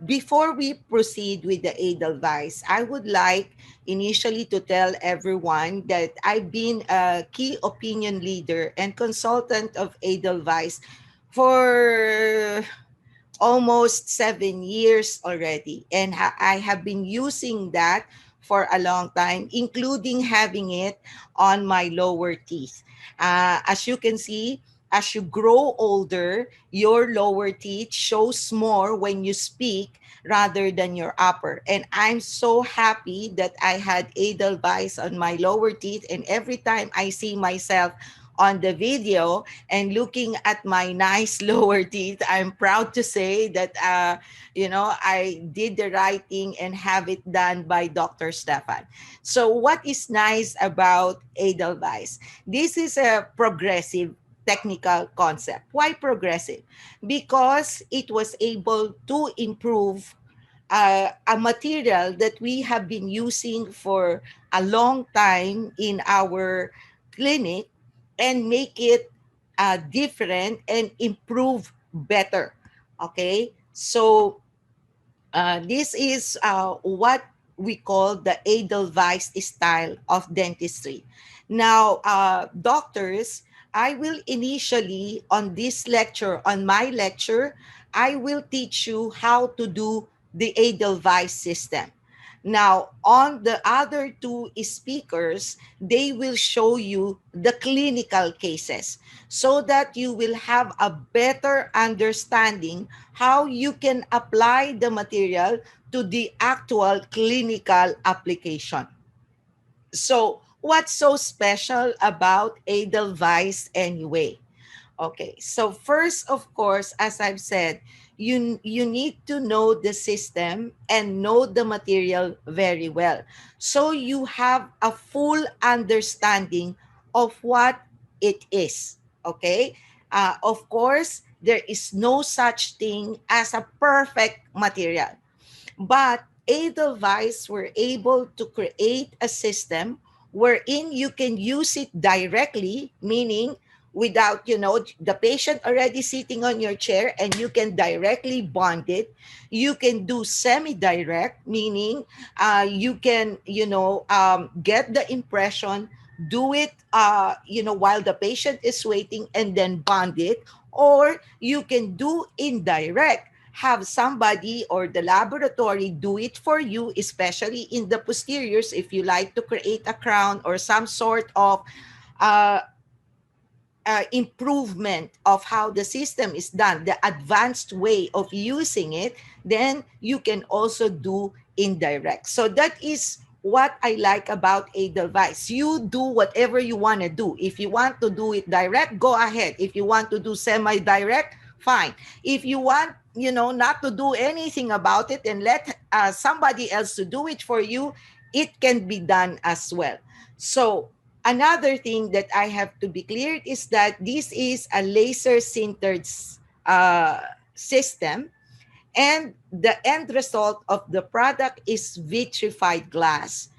Before we proceed with the Edelweiss, I would like initially to tell everyone that I've been a key opinion leader and consultant of Edelweiss for almost 7 years already. And I have been using that for a long time, including having it on my lower teeth. As you can see, as you grow older, your lower teeth shows more when you speak rather than your upper. And I'm so happy that I had Edelweiss on my lower teeth. And every time I see myself on the video and looking at my nice lower teeth, I'm proud to say that, I did the right thing and have it done by Dr. Stefan. So what is nice about Edelweiss? This is a progressive technical concept. Why progressive? Because it was able to improve a material that we have been using for a long time in our clinic and make it different and improve better. Okay, so this is what we call the Edelweiss style of dentistry. Now, doctors, I will initially on my lecture, I will teach you how to do the Edelweiss system. Now, on the other two speakers, they will show you the clinical cases so that you will have a better understanding how you can apply the material to the actual clinical application. So, what's so special about Edelweiss anyway? Okay, so first, of course, as I've said, you need to know the system and know the material very well. So you have a full understanding of what it is. Okay, of course, there is no such thing as a perfect material. But Edelweiss were able to create a system wherein you can use it directly, meaning without, the patient already sitting on your chair, and you can directly bond it. You can do semi-direct, meaning you can, get the impression, do it, while the patient is waiting and then bond it. Or you can do indirect, have somebody or the laboratory do it for you, especially in the posteriors, if you like to create a crown or some sort of uh, improvement of how the system is done, the advanced way of using it, then you can also do indirect. So that is what I like about a device. You do whatever you want to do. If you want to do it direct, go ahead. If you want to do semi-direct, fine. If you want, not to do anything about it and let somebody else to do it for you, it can be done as well. So another thing that I have to be clear is that this is a laser sintered uh, system, and the end result of the product is vitrified glass.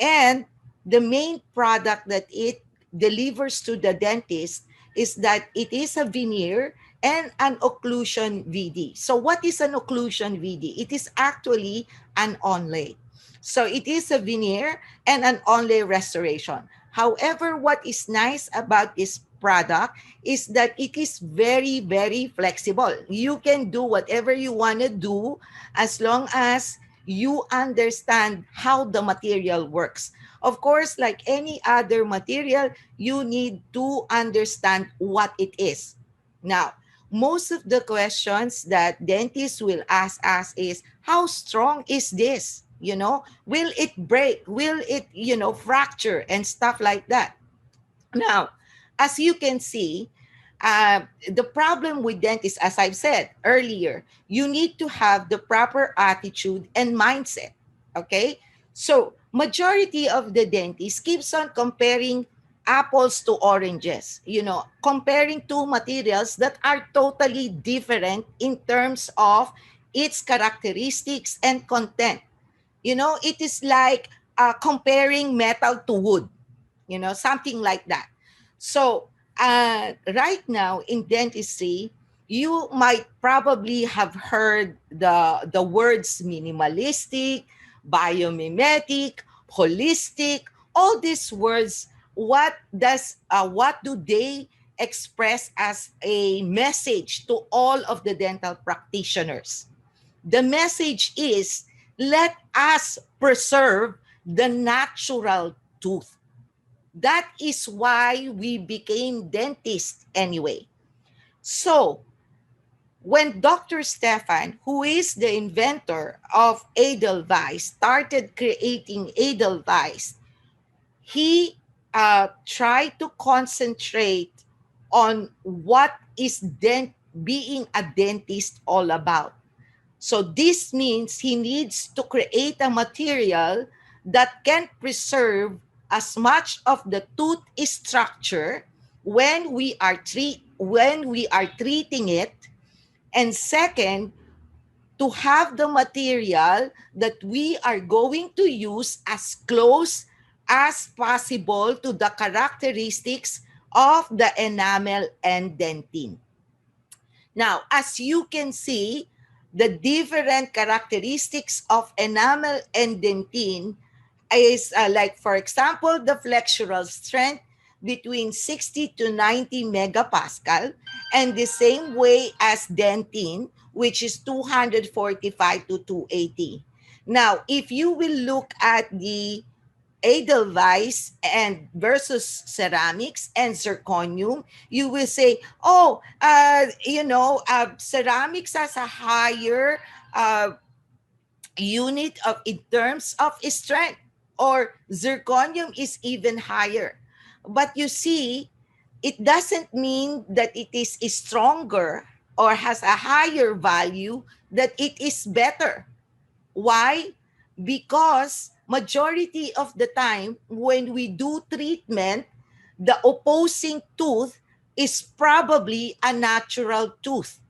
And the main product that it delivers to the dentist is that it is a veneer and an occlusion VD. So what is an occlusion VD? It is actually an onlay. So it is a veneer and an onlay restoration. However, what is nice about this product is that it is very, very flexible. You can do whatever you want to do as long as you understand how the material works. Of course, like any other material, you need to understand what it is. Now, most of the questions that dentists will ask us is, how strong is this? Will it break? Will it, fracture and stuff like that? Now, as you can see, the problem with dentists, as I've said earlier, you need to have the proper attitude and mindset. Okay? So, majority of the dentists keeps on comparing apples to oranges, comparing two materials that are totally different in terms of its characteristics and content. It is like comparing metal to wood, something like that. So right now in dentistry, You might probably have heard the words minimalistic, biomimetic, holistic, all these words. What do they express as a message to all of the dental practitioners? The message is, let us preserve the natural tooth. That is why we became dentists anyway. So, when Dr. Stefan, who is the inventor of Edelweiss, started creating Edelweiss, he tried to concentrate on what is being a dentist all about. So this means he needs to create a material that can preserve as much of the tooth structure when we are treating it, and second, to have the material that we are going to use as close as possible to the characteristics of the enamel and dentine. Now, as you can see, the different characteristics of enamel and dentine is like, for example, the flexural strength between 60 to 90 megapascal, and the same way as dentine, which is 245 to 280. Now, if you will look at the Edelweiss and versus ceramics and zirconium, you will say, oh, ceramics has a higher unit of in terms of strength, or zirconium is even higher. But you see, it doesn't mean that it is stronger or has a higher value, that it is better. Why? Because majority of the time when we do treatment, the opposing tooth is probably a natural tooth.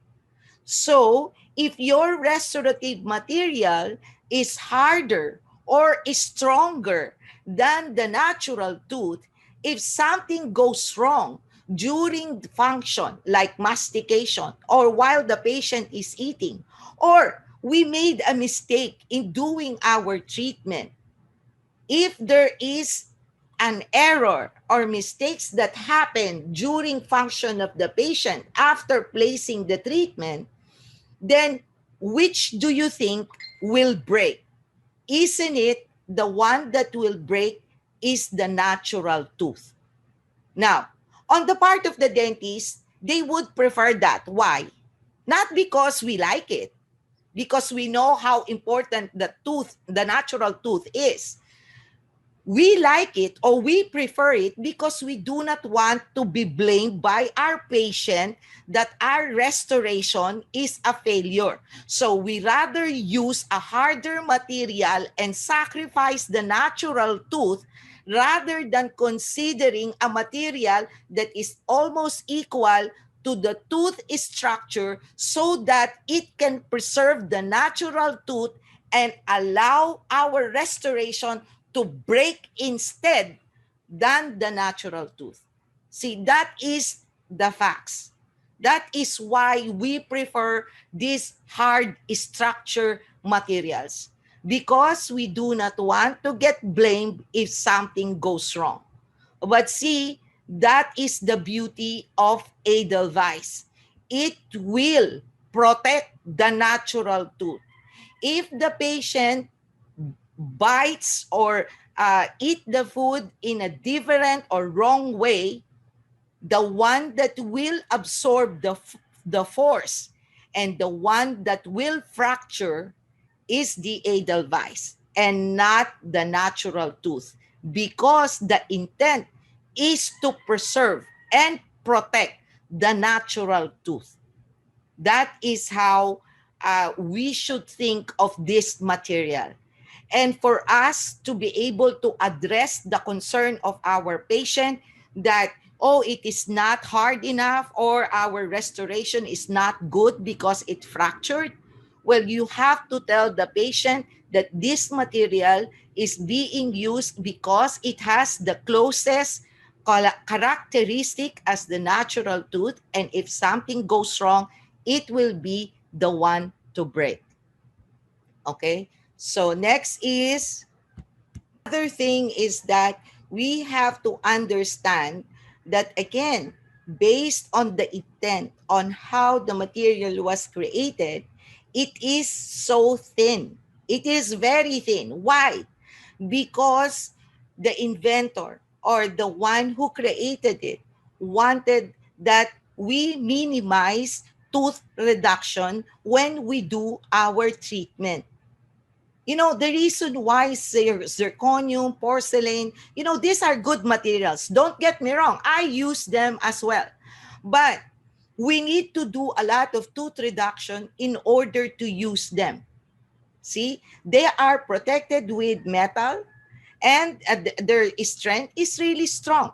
So if your restorative material is harder or is stronger than the natural tooth, if something goes wrong during the function like mastication or while the patient is eating, or we made a mistake in doing our treatment, if there is an error or mistakes that happen during function of the patient after placing the treatment, then which do you think will break? Isn't it the one that will break is the natural tooth? Now, on the part of the dentist, they would prefer that. Why? Not because we like it, because we know how important the natural tooth is. We like it or we prefer it because we do not want to be blamed by our patient that our restoration is a failure. So we rather use a harder material and sacrifice the natural tooth rather than considering a material that is almost equal to the tooth structure so that it can preserve the natural tooth and allow our restoration to break instead than the natural tooth. See, that is the facts. That is why we prefer these hard structure materials, because we do not want to get blamed if something goes wrong. But see, that is the beauty of Edelweiss. It will protect the natural tooth. If the patient bites or eat the food in a different or wrong way, the one that will absorb the force and the one that will fracture is the Edelweiss and not the natural tooth, because the intent is to preserve and protect the natural tooth. That is how we should think of this material. And for us to be able to address the concern of our patient that, oh, it is not hard enough or our restoration is not good because it fractured, well, you have to tell the patient that this material is being used because it has the closest characteristic as the natural tooth, and if something goes wrong, it will be the one to break. Okay? So next is, other thing is that we have to understand that again, based on the intent on how the material was created, it is so thin. It is very thin. Why? Because the inventor or the one who created it wanted that we minimize tooth reduction when we do our treatment. You know, the reason why zirconium, porcelain, these are good materials. Don't get me wrong. I use them as well. But we need to do a lot of tooth reduction in order to use them. See, they are protected with metal, and their strength is really strong.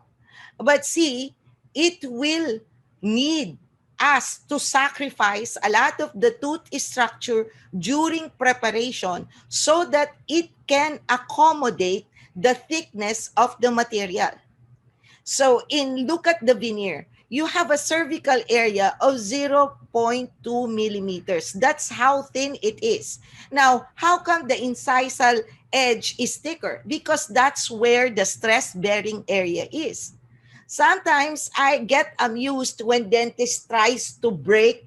But see, it will need us to sacrifice a lot of the tooth structure during preparation so that it can accommodate the thickness of the material. So look at the veneer. You have a cervical area of 0.2 millimeters. That's how thin it is. Now, how come the incisal edge is thicker? Because that's where the stress-bearing area is. Sometimes I get amused when dentist tries to break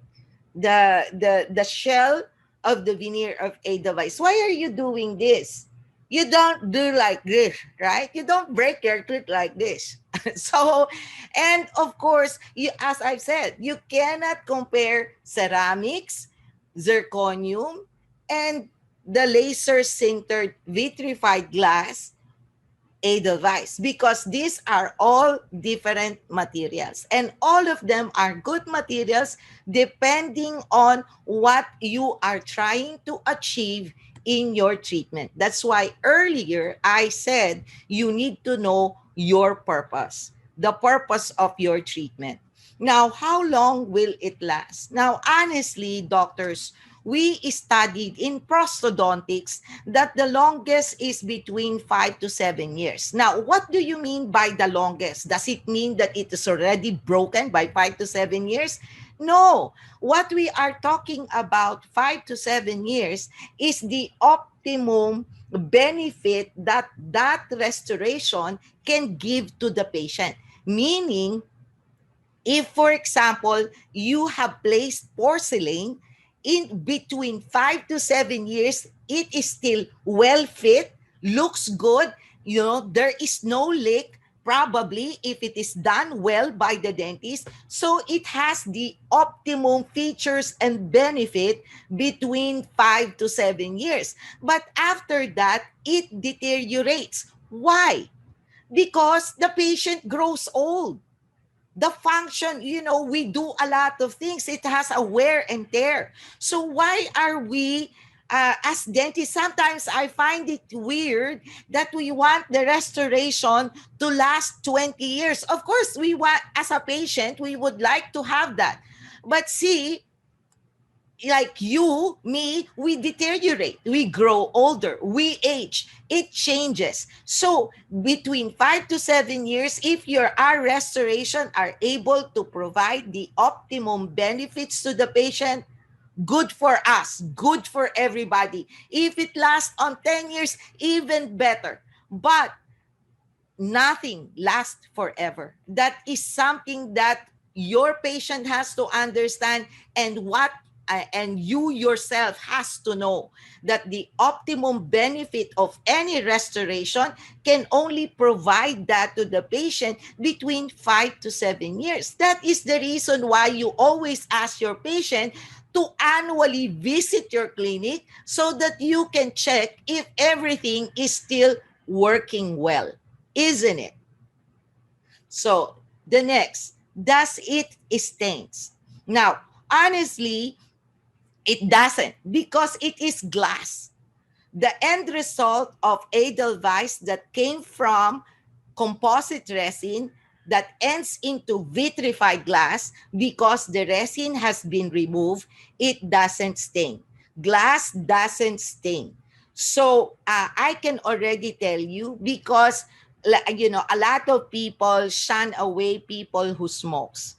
the shell of the veneer of a device. Why are you doing this? You don't do like this, right? You don't break your tooth like this. So, and of course, as I've said, you cannot compare ceramics, zirconium, and the laser sintered vitrified glass Edelweiss, because these are all different materials and all of them are good materials depending on what you are trying to achieve in your treatment. That's why earlier I said you need to know your purpose, the purpose of your treatment. Now, how long will it last? Now, honestly, doctors, we studied in prosthodontics that the longest is between 5 to 7 years. Now, what do you mean by the longest? Does it mean that it is already broken by 5 to 7 years? No. What we are talking about 5 to 7 years is the optimum benefit that restoration can give to the patient. Meaning, if, for example, you have placed porcelain in between 5 to 7 years, it is still well fit, looks good, there is no leak, probably if it is done well by the dentist. So it has the optimum features and benefit between 5 to 7 years. But after that, it deteriorates. Why? Because the patient grows old. The function, we do a lot of things. It has a wear and tear. So why are we, as dentists, sometimes I find it weird that we want the restoration to last 20 years. Of course, we want, as a patient, we would like to have that. But see, like you, me, we deteriorate, we grow older, we age, it changes. So between 5 to 7 years, if our restoration are able to provide the optimum benefits to the patient, good for us, good for everybody. If it lasts on 10 years, even better. But nothing lasts forever. That is something that your patient has to understand, and you yourself has to know that the optimum benefit of any restoration can only provide that to the patient between 5 to 7 years. That is the reason why you always ask your patient to annually visit your clinic so that you can check if everything is still working well, isn't it? So the next, does it stains? Now, honestly, it doesn't, because it is glass. The end result of Edelweiss that came from composite resin that ends into vitrified glass, because the resin has been removed, it doesn't stain. Glass doesn't stain. So I can already tell you, because a lot of people shun away people who smokes.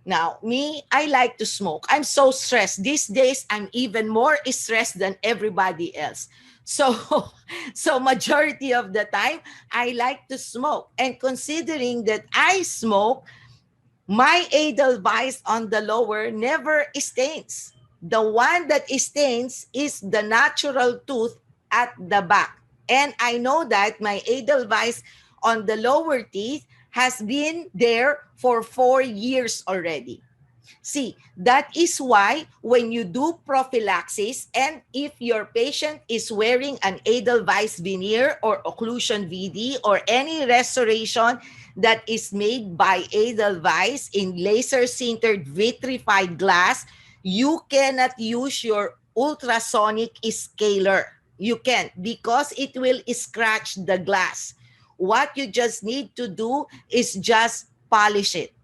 Now, me, I like to smoke. I'm so stressed. These days, I'm even more stressed than everybody else. So, so majority of the time, I like to smoke. And considering that I smoke, my Edelweiss on the lower never stains. The one that stains is the natural tooth at the back. And I know that my Edelweiss on the lower teeth has been there for 4 years already. See, that is why when you do prophylaxis and if your patient is wearing an Edelweiss veneer or occlusion VD or any restoration that is made by Edelweiss in laser sintered vitrified glass, you cannot use your ultrasonic scaler. You can't because it will scratch the glass. What you just need to do is just polish it.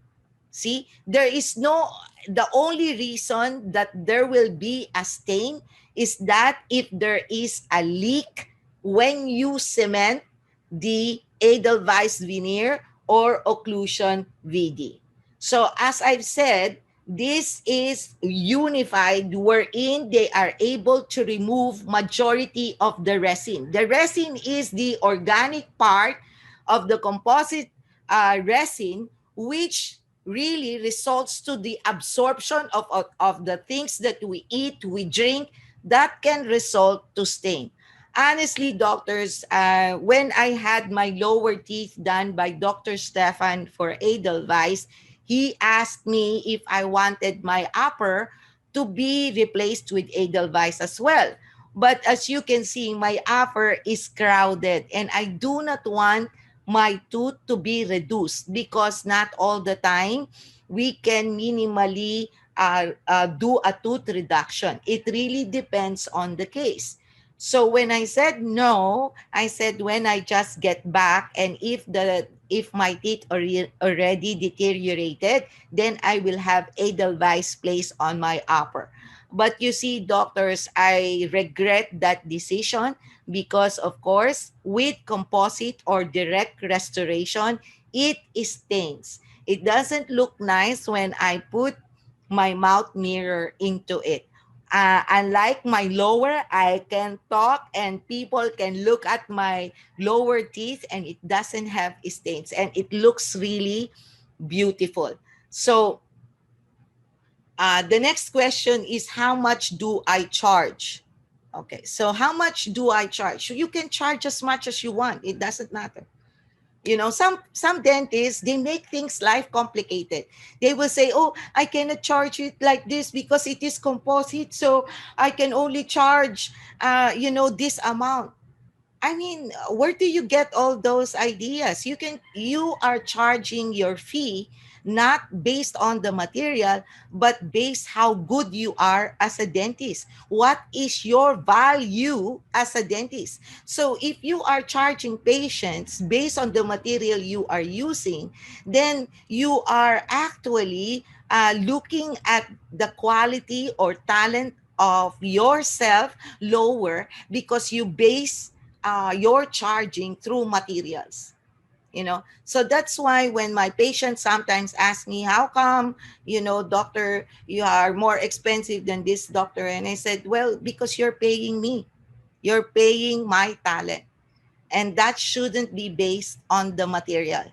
See, there is no, the only reason that there will be a stain is that if there is a leak when you cement the Edelweiss veneer or occlusion VD. So as I've said, this is unified wherein they are able to remove majority of the resin. The resin is the organic part of the composite resin, which really results to the absorption of the things that we eat, we drink, that can result to stain. Honestly, doctors, when I had my lower teeth done by Dr. Stefan for Edelweiss, he asked me if I wanted my upper to be replaced with Edelweiss as well. But as you can see, my upper is crowded and I do not want my tooth to be reduced because not all the time we can minimally do a tooth reduction. It really depends on the case. So when I said no, I said when I just get back and if my teeth are already deteriorated, then I will have Edelweiss placed on my upper. But you see, doctors, I regret that decision because of course with composite or direct restoration it stains. It doesn't look nice when I put my mouth mirror into it. Unlike my lower, I can talk and people can look at my lower teeth and it doesn't have stains and it looks really beautiful. So the next question is how much do I charge? Okay, so how much do I charge? You can charge as much as you want. It doesn't matter. You know, some dentists, they make things life complicated. They will say, oh, I cannot charge it like this because it is composite, so I can only charge this amount. I mean, where do you get all those ideas? You are charging your fee not based on the material, but based how good you are as a dentist. What is your value as a dentist? So if you are charging patients based on the material you are using, then you are actually looking at the quality or talent of yourself lower because you base you're charging through materials. So that's why when my patients sometimes ask me, how come, doctor, you are more expensive than this doctor? And I said, well, because you're paying me, you're paying my talent, and that shouldn't be based on the material.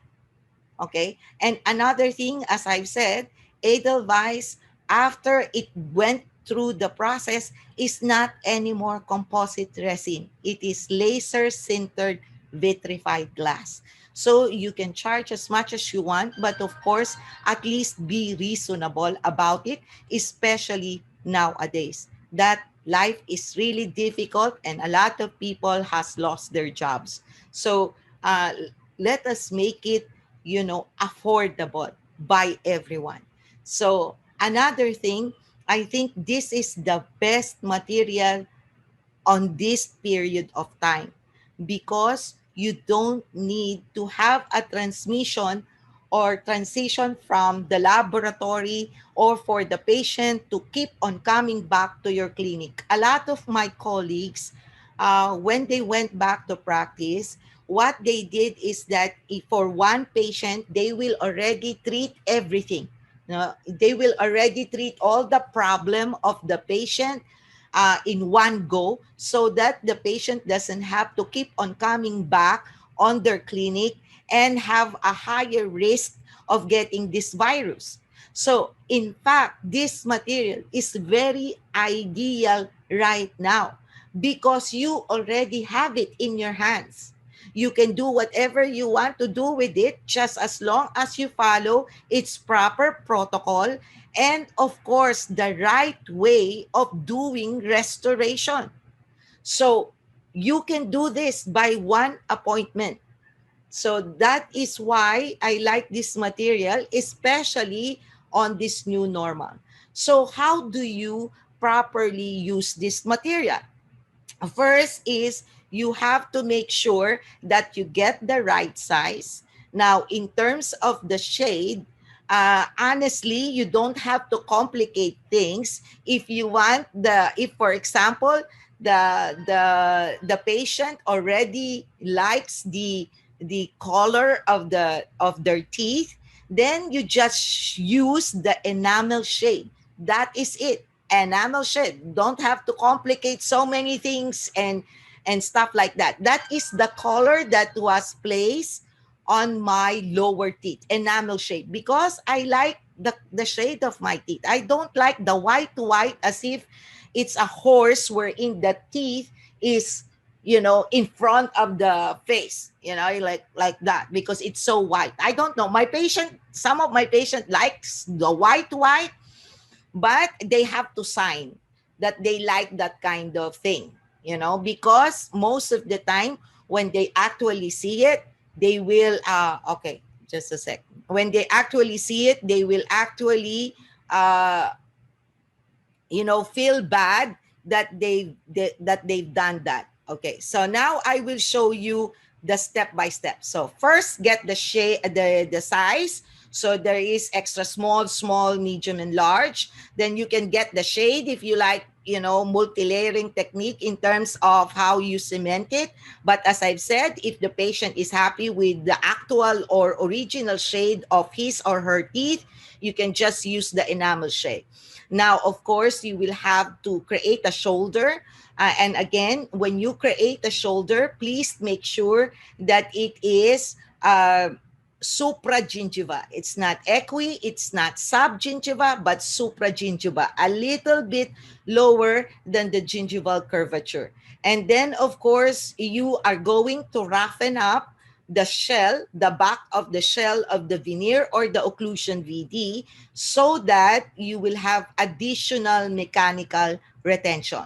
Okay. And another thing, as I've said, Edelweiss, after it went through the process, is not anymore composite resin. It is laser sintered vitrified glass. So you can charge as much as you want, but of course, at least be reasonable about it, especially nowadays. That life is really difficult and a lot of people has lost their jobs. So let us make it affordable by everyone. So another thing, I think this is the best material on this period of time because you don't need to have a transmission or transition from the laboratory or for the patient to keep on coming back to your clinic. A lot of my colleagues, when they went back to practice, what they did is that if for one patient, they will already treat everything. No, they will already treat all the problem of the patient in one go, so that the patient doesn't have to keep on coming back on their clinic and have a higher risk of getting this virus. So, in fact, this material is very ideal right now because you already have it in your hands. You can do whatever you want to do with it just as long as you follow its proper protocol and, of course, the right way of doing restoration. So you can do this by one appointment. So that is why I like this material, especially on this new normal. So, how do you properly use this material? First is you have to make sure that you get the right size. Now, in terms of the shade, honestly, you don't have to complicate things. If you want if for example, the patient already likes the color of their teeth, then you just use the enamel shade. That is it. Enamel shade. Don't have to complicate so many things and stuff like that. That is the color that was placed on my lower teeth, enamel shade, because I like the shade of my teeth. I don't like the white as if it's a horse wherein the teeth is, in front of the face, like that, because it's so white. I don't know. Some of my patient likes the white, but they have to sign that they like that kind of thing, because most of the time when they actually see it, they will, okay, just a sec. When they actually see it, they will actually, uh, feel bad that they've done that. Okay, so now I will show you the step by step. So first, get the shade, the size. So there is extra small, small, medium, and large. Then you can get the shade if you like, multi-layering technique in terms of how you cement it. But as I've said, if the patient is happy with the actual or original shade of his or her teeth, you can just use the enamel shade. Now, of course, you will have to create a shoulder. And again, when you create a shoulder, please make sure that it is supragingiva. It's not it's not subgingiva, but supragingiva, a little bit lower than the gingival curvature. And then, of course, you are going to roughen up the shell, the back of the shell of the veneer or the occlusion VD, so that you will have additional mechanical retention.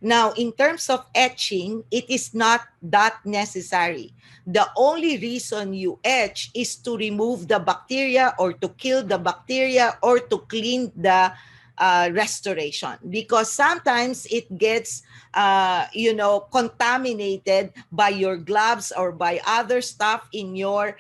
Now, in terms of etching, it is not that necessary. The only reason you etch is to remove the bacteria or to kill the bacteria or to clean the restoration, because sometimes it gets contaminated by your gloves or by other stuff in your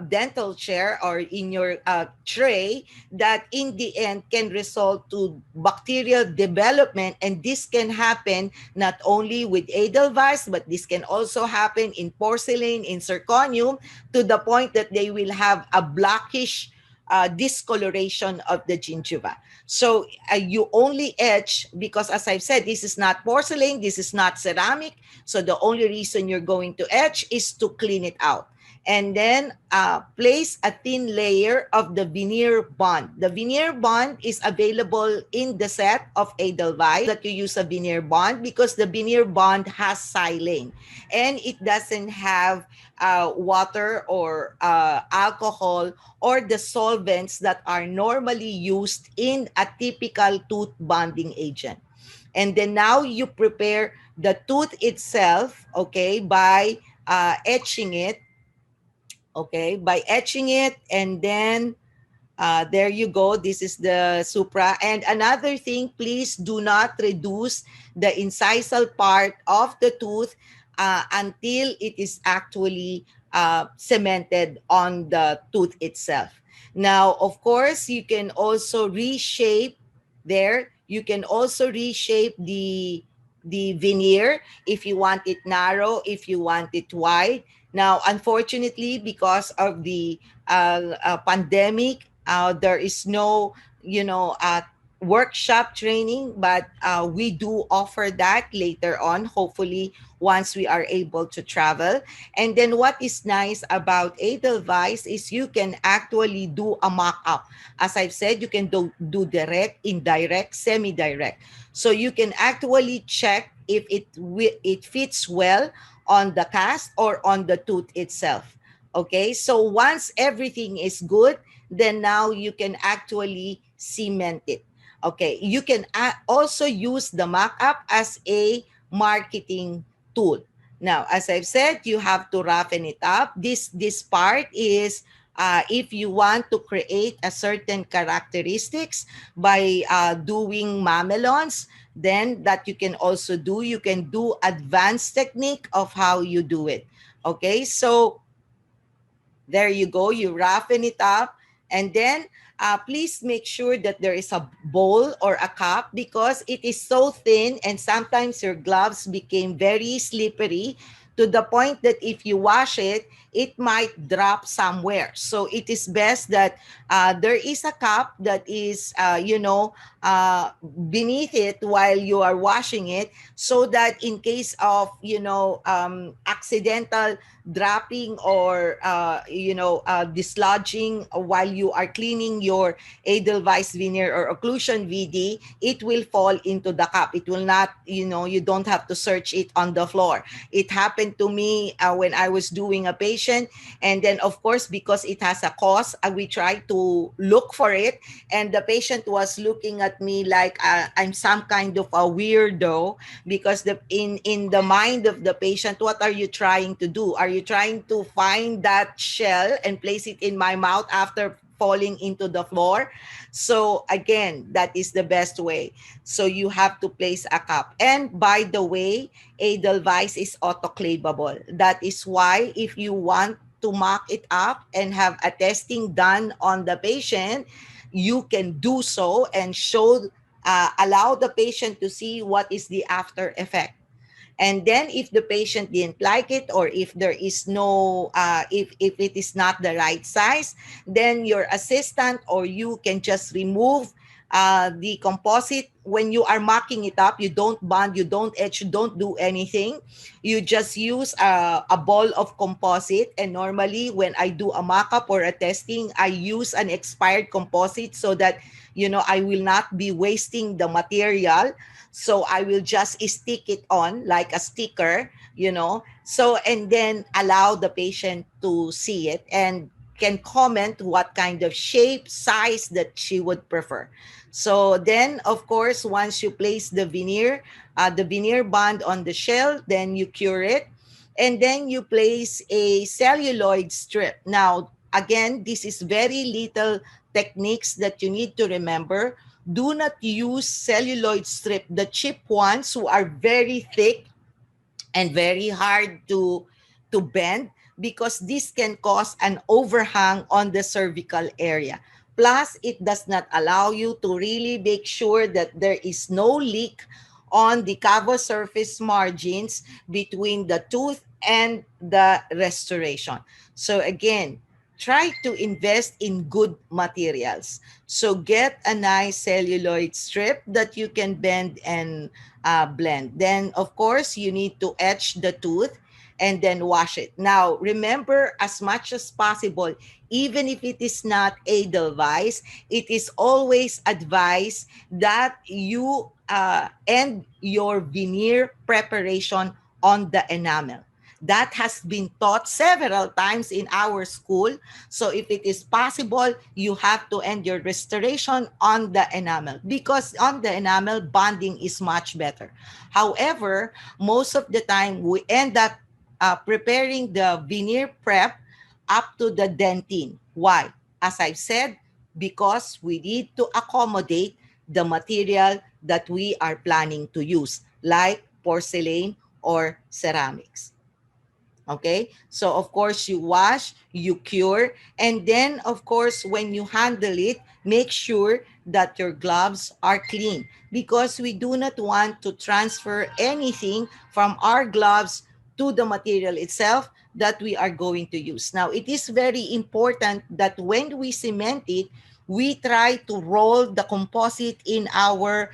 dental chair or in your tray, that in the end can result to bacterial development. And this can happen not only with Edelweiss, but this can also happen in porcelain, in zirconium, to the point that they will have a blackish discoloration of the gingiva. So you only etch because, as I've said, this is not porcelain, this is not ceramic. So the only reason you're going to etch is to clean it out. And then place a thin layer of the veneer bond. The veneer bond is available in the set of Edelweiss, that you use a veneer bond because the veneer bond has silane and it doesn't have water or alcohol or the solvents that are normally used in a typical tooth bonding agent. And then now you prepare the tooth itself, okay, by etching it, okay, by etching it. And then there you go. This is the supra. And another thing, please do not reduce the incisal part of the tooth until it is actually cemented on the tooth itself. Now, of course, you can also reshape there. You can also reshape the veneer if you want it narrow, if you want it wide. Now, unfortunately, because of the pandemic, There is no, you know, workshop training, but we do offer that later on, hopefully, once we are able to travel. And then what is nice about Edelweiss is you can actually do a mock-up. As I've said, you can do direct, indirect, semi-direct. So you can actually check if it fits well on the cast or on the tooth itself. Okay, so once everything is good, then now you can actually cement it. Okay, you can also use the mock-up as a marketing tool. Now, as I've said, you have to roughen it up. This part is if you want to create a certain characteristics by doing mamelons, then that you can also do. You can do advanced technique of how you do it. Okay, so there you go. You roughen it up. And then please make sure that there is a bowl or a cup because it is so thin and sometimes your gloves became very slippery to the point that if you wash it, it might drop somewhere. So it is best that there is a cup that is, beneath it while you are washing it so that in case of, accidental dropping or dislodging while you are cleaning your Edelweiss veneer or occlusion VD, it will fall into the cup. It will not, you don't have to search it on the floor. It happened to me when I was doing a patient, and then of course because it has a cost, we tried to look for it, and the patient was looking at me like I'm some kind of a weirdo because in the mind of the patient, what are you trying to do? Are you trying to find that shell and place it in my mouth after falling into the floor? So again, that is the best way. So you have to place a cup. And by the way, Edelweiss is autoclavable. That is why if you want to mock it up and have a testing done on the patient, you can do so and allow the patient to see what is the after effect. And then if the patient didn't like it, or if there is no if it is not the right size, then your assistant or you can just remove the composite. When you are marking it up, you don't bond, you don't etch, you don't do anything. You just use a ball of composite. And normally when I do a mock-up or a testing, I use an expired composite so that I will not be wasting the material. So I will just stick it on like a sticker, so, and then allow the patient to see it and can comment what kind of shape, size that she would prefer. So then, of course, once you place the veneer bond on the shell, then you cure it. And then you place a celluloid strip. Now, again, this is very little techniques that you need to remember. Do not use celluloid strip, the cheap ones who are very thick and very hard to bend, because this can cause an overhang on the cervical area. Plus, it does not allow you to really make sure that there is no leak on the cavo surface margins between the tooth and the restoration. So again, try to invest in good materials. So get a nice celluloid strip that you can bend and blend. Then, of course, you need to etch the tooth and then wash it. Now, remember, as much as possible, even if it is not Edelweiss, it is always advised that you end your veneer preparation on the enamel. That has been taught several times in our school. So if it is possible, you have to end your restoration on the enamel, because on the enamel, bonding is much better. However, most of the time, we end up preparing the veneer prep up to the dentine. Why? As I've said, because we need to accommodate the material that we are planning to use, like porcelain or ceramics. Okay, so of course you wash, you cure, and then of course when you handle it, make sure that your gloves are clean, because we do not want to transfer anything from our gloves to the material itself that we are going to use. Now, it is very important that when we cement it, we try to roll the composite in our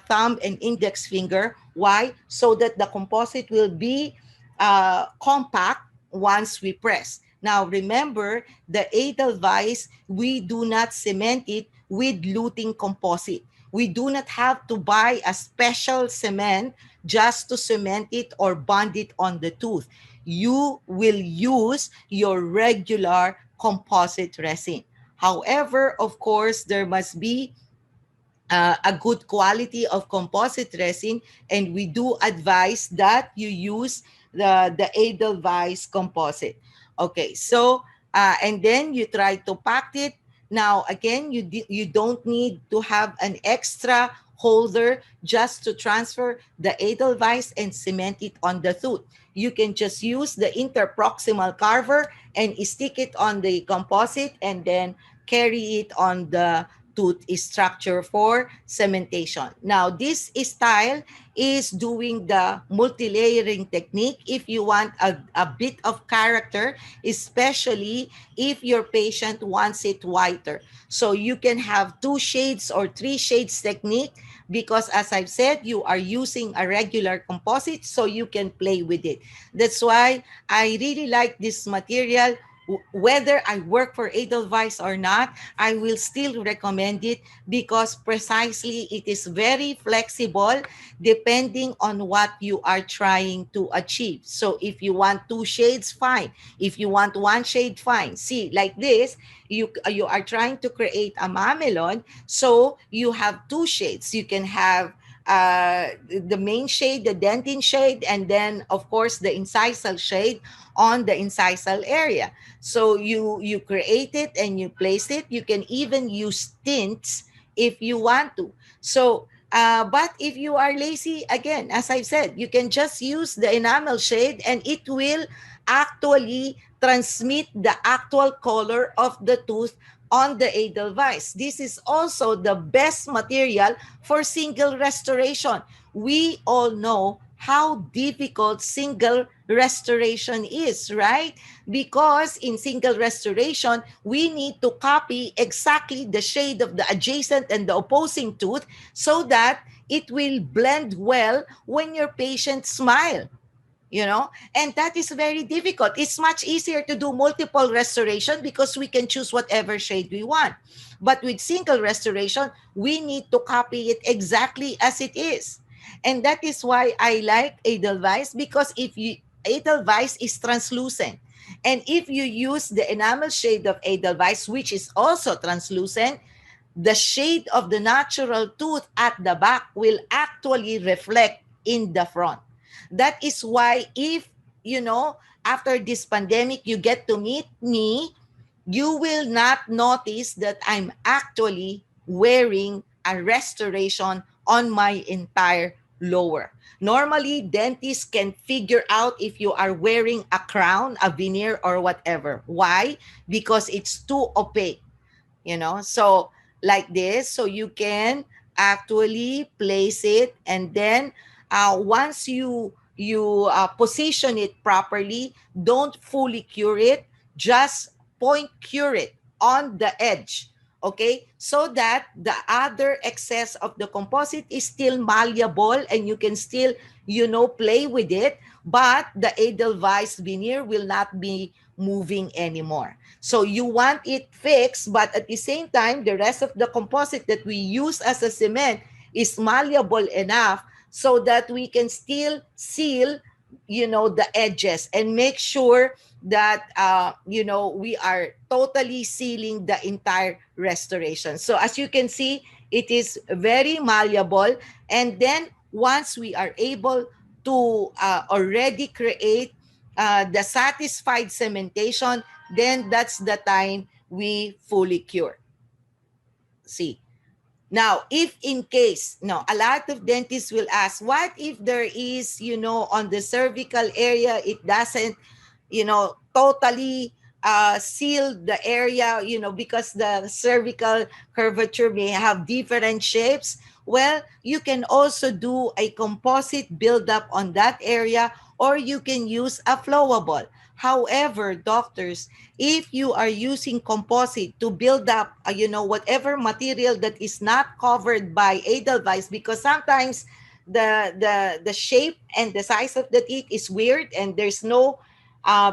thumb and index finger. Why? So that the composite will be compact once we press. Now, remember, the Edelweiss, we do not cement it with luting composite. We do not have to buy a special cement just to cement it or bond it on the tooth. You will use your regular composite resin. However, of course, there must be a good quality of composite resin, and we do advise that you use the Edelweiss composite. Okay, so and then you try to pack it. Now again, you don't need to have an extra holder just to transfer the Edelweiss and cement it on the tooth. You can just use the interproximal carver and stick it on the composite and then carry it on the tooth structure for cementation. Now, this style is doing the multi-layering technique if you want a bit of character, especially if your patient wants it whiter. So you can have 2 shades or 3 shades technique because, as I've said, you are using a regular composite, so you can play with it. That's why I really like this material. Whether I work for Edelweiss or not, I will still recommend it because precisely it is very flexible depending on what you are trying to achieve. So if you want 2 shades, fine. If you want 1 shade, fine. See, like this, you are trying to create a mamelon, so you have 2 shades. You can have the main shade, the dentin shade, and then of course the incisal shade on the incisal area. So you create it and you place it. You can even use tints if you want to. So but if you are lazy, again, as I've said, you can just use the enamel shade and it will actually transmit the actual color of the tooth on the Edelweiss. This is also the best material for single restoration. We all know how difficult single restoration is, right? Because in single restoration, we need to copy exactly the shade of the adjacent and the opposing tooth so that it will blend well when your patient smile, and that is very difficult. It's much easier to do multiple restoration because we can choose whatever shade we want. But with single restoration, we need to copy it exactly as it is. And that is why I like Edelweiss, because if you Edelweiss is translucent. And if you use the enamel shade of Edelweiss, which is also translucent, the shade of the natural tooth at the back will actually reflect in the front. That is why if, after this pandemic, you get to meet me, you will not notice that I'm actually wearing a restoration on my entire lower. Normally, dentists can figure out if you are wearing a crown, a veneer, or whatever. Why? Because it's too opaque. So like this, so you can actually place it, and then once you position it properly, don't fully cure it, just point cure it on the edge, okay, so that the other excess of the composite is still malleable and you can still play with it, but the Edelweiss veneer will not be moving anymore. So you want it fixed, but at the same time, the rest of the composite that we use as a cement is malleable enough so that we can still seal, the edges and make sure that, we are totally sealing the entire restoration. So as you can see, it is very malleable. And then once we are able to already create the satisfied cementation, then that's the time we fully cure. See. Now, if in case, no, a lot of dentists will ask, what if there is, on the cervical area, it doesn't, totally seal the area, because the cervical curvature may have different shapes. Well, you can also do a composite buildup on that area, or you can use a flowable. However, doctors, if you are using composite to build up, whatever material that is not covered by Edelweiss, because sometimes the shape and the size of the teeth is weird, and there's no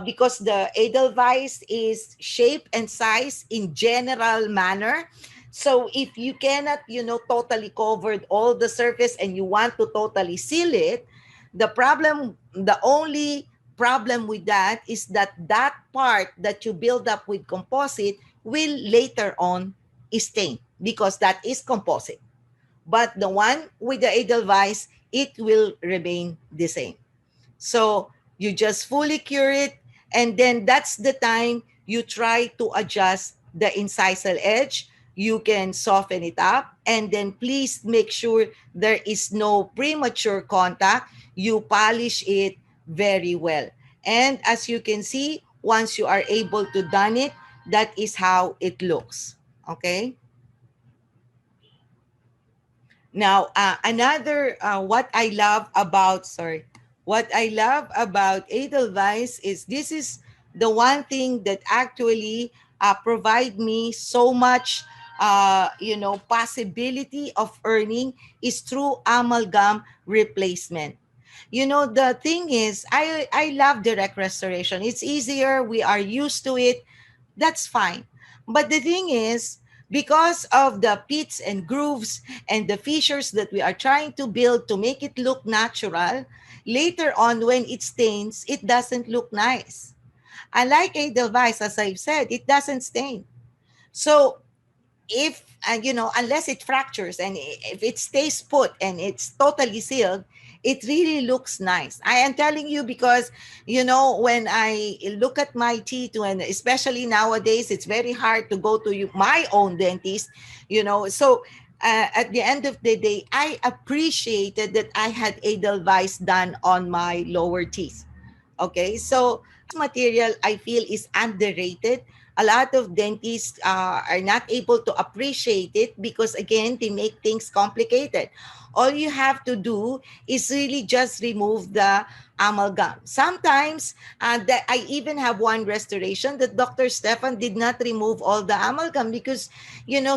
because the Edelweiss is shape and size in general manner. So if you cannot, totally covered all the surface and you want to totally seal it, the only problem with that is that that part that you build up with composite will later on stain, because that is composite. But the one with the Edelweiss, it will remain the same. So you just fully cure it, and then that's the time you try to adjust the incisal edge. You can soften it up, and then please make sure there is no premature contact. You polish it very well. And as you can see, once you are able to done it, that is how it looks. Okay? Now, another what I love about Edelweiss is this is the one thing that actually provide me so much, possibility of earning is through amalgam replacement. The thing is, I love direct restoration. It's easier. We are used to it. That's fine. But the thing is, because of the pits and grooves and the fissures that we are trying to build to make it look natural, later on when it stains, it doesn't look nice. Unlike a device, as I've said, it doesn't stain. So if unless it fractures, and if it stays put and it's totally sealed, it really looks nice. I am telling you, because when I look at my teeth, and especially nowadays it's very hard to go to my own dentist, so at the end of the day, I appreciated that I had Edelweiss done on my lower teeth. Okay, so material I feel is underrated. A lot of dentists are not able to appreciate it because, again, they make things complicated. All you have to do is really just remove the amalgam. Sometimes, that I even have one restoration that Dr. Stefan did not remove all the amalgam because,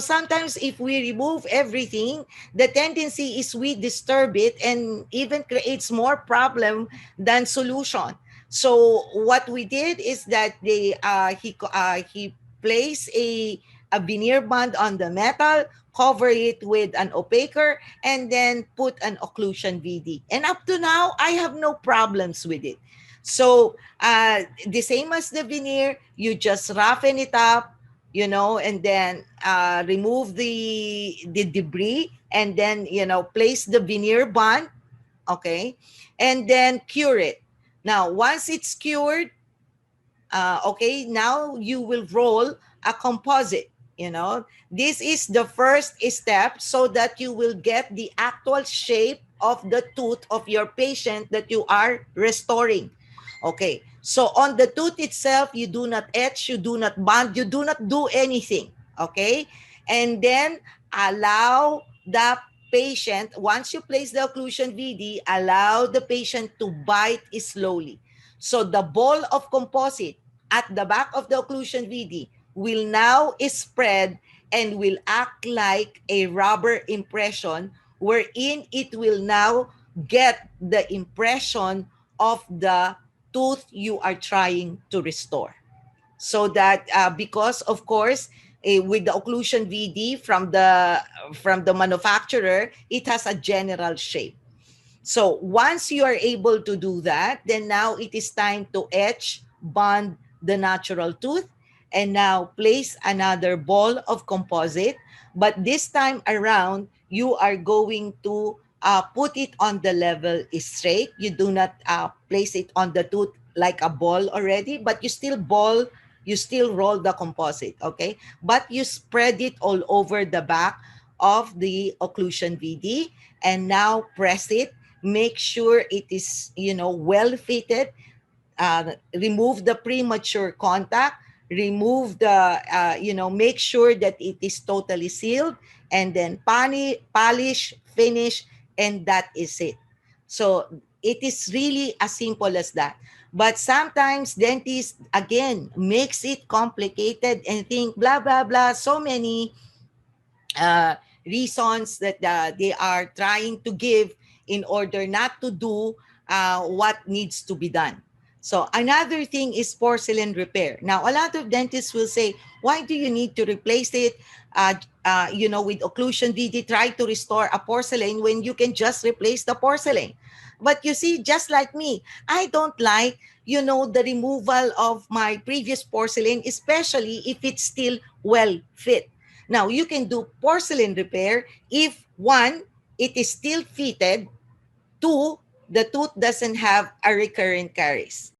sometimes if we remove everything, the tendency is we disturb it and even creates more problem than solution. So what we did is that he placed a veneer bond on the metal, cover it with an opaquer, and then put an occlusion VD. And up to now, I have no problems with it. So the same as the veneer, you just roughen it up, and then remove the debris, and then place the veneer bond, okay, and then cure it. Now, once it's cured, okay, now you will roll a composite. This is the first step so that you will get the actual shape of the tooth of your patient that you are restoring. Okay, so on the tooth itself, you do not etch, you do not bond, you do not do anything. Okay, and then allow the patient, once you place the occlusion VD, allow the patient to bite slowly. So the ball of composite at the back of the occlusion VD will now spread and will act like a rubber impression, wherein it will now get the impression of the tooth you are trying to restore. So that because of course, with the occlusion VD from the manufacturer, it has a general shape. So once you are able to do that, then now it is time to etch, bond the natural tooth, and now place another ball of composite. But this time around, you are going to put it on the level straight. You do not place it on the tooth like a ball already, but you still roll the composite, okay? But you spread it all over the back of the occlusion VD, and now press it. Make sure it is well fitted. Remove the premature contact, remove the make sure that it is totally sealed, and then polish, finish, and that is it. So it is really as simple as that. But sometimes dentists again makes it complicated and think blah blah blah, so many uh, reasons that they are trying to give in order not to do what needs to be done. So another thing is porcelain repair. Now, a lot of dentists will say, "Why do you need to replace it? With occlusion VD, try to restore a porcelain when you can just replace the porcelain." But you see, just like me, I don't like, the removal of my previous porcelain, especially if it's still well fit. Now, you can do porcelain repair if one, it is still fitted, two, the tooth doesn't have a recurrent caries.